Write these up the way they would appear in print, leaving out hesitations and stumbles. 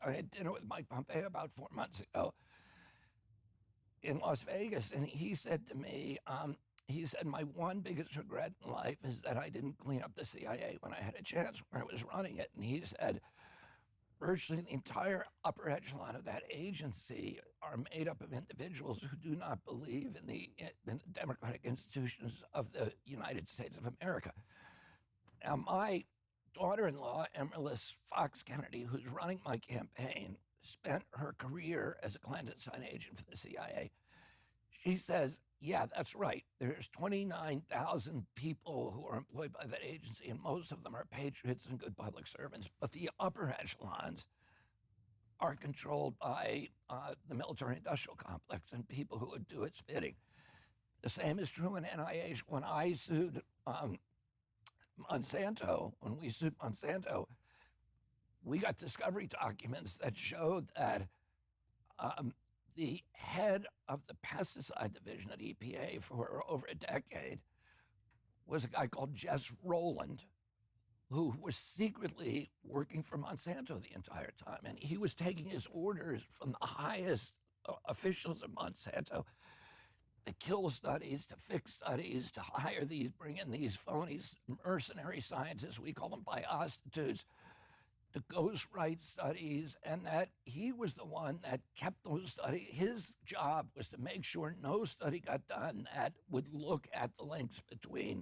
I had dinner with Mike Pompeo about 4 months ago in Las Vegas, and he said to me, he said, my one biggest regret in life is that I didn't clean up the CIA when I had a chance when I was running it. And he said, virtually the entire upper echelon of that agency are made up of individuals who do not believe in the democratic institutions of the United States of America. Now, my daughter-in-law, Emerlis Fox Kennedy, who's running my campaign, spent her career as a clandestine agent for the CIA. She says, yeah, that's right. There's 29,000 people who are employed by that agency, and most of them are patriots and good public servants. But the upper echelons are controlled by the military-industrial complex and people who would do its bidding. The same is true in NIH. When I sued Monsanto, we got discovery documents that showed that the head of the pesticide division at EPA for over a decade was a guy called Jess Rowland, who was secretly working for Monsanto the entire time. And he was taking his orders from the highest officials of Monsanto to kill studies, to fix studies, to hire these, bring in these phony mercenary scientists, we call them biostitutes, to ghostwrite studies, and that he was the one that kept those studies. His job was to make sure no study got done that would look at the links between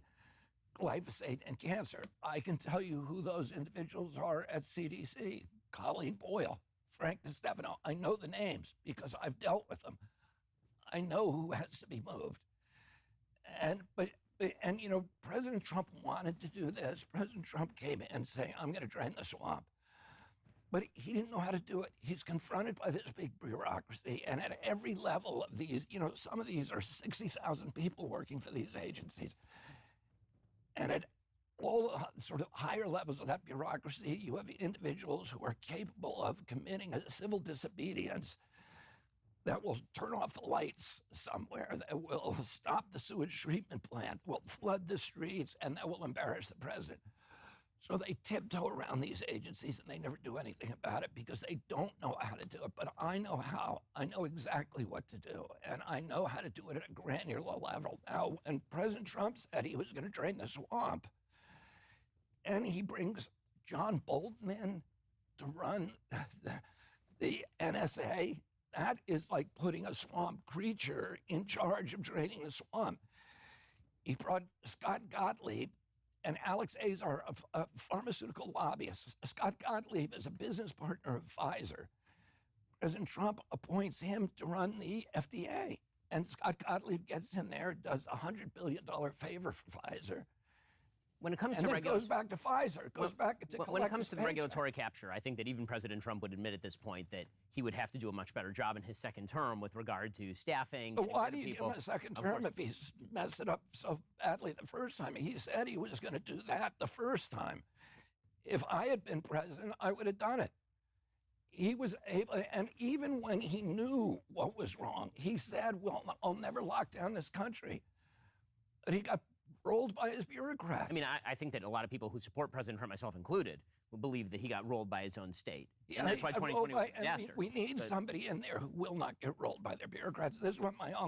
glyphosate and cancer. I can tell you who those individuals are at CDC. Colleen Boyle, Frank DeStefano. I know the names because I've dealt with them. I know who has to be moved. And you know, President Trump wanted to do this. President Trump came in saying, I'm going to drain the swamp. But he didn't know how to do it. He's confronted by this big bureaucracy. And at every level of these, you know, some of these are 60,000 people working for these agencies. And at all sort of higher levels of that bureaucracy, you have individuals who are capable of committing a civil disobedience that will turn off the lights somewhere, that will stop the sewage treatment plant, will flood the streets, and that will embarrass the president. So they tiptoe around these agencies and they never do anything about it because they don't know how to do it. But I know how. I know exactly what to do. And I know how to do it at a granular level. Now, when President Trump said he was going to drain the swamp, and he brings John Bolton in to run the NSA, that is like putting a swamp creature in charge of draining the swamp. He brought Scott Gottlieb and Alex Azar, a pharmaceutical lobbyist. Scott Gottlieb is a business partner of Pfizer. President Trump appoints him to run the FDA. And Scott Gottlieb gets in there, does a $100 billion favor for Pfizer. When it comes and to then it goes back to Pfizer. It goes back to when it comes to the regulatory capture, I think that even President Trump would admit at this point that he would have to do a much better job in his second term with regard to staffing. But why do you give him a second term if he's messed it up so badly the first time? He said he was going to do that the first time. If I had been president, I would have done it. He was able, and even when he knew what was wrong, he said, well, I'll never lock down this country. But he got rolled by his bureaucrats. I mean, I think that a lot of people who support President Trump, myself included, will believe that he got rolled by his own state. Yeah, and that's why 2020 was a disaster. We need somebody in there who will not get rolled by their bureaucrats. This is what my uncle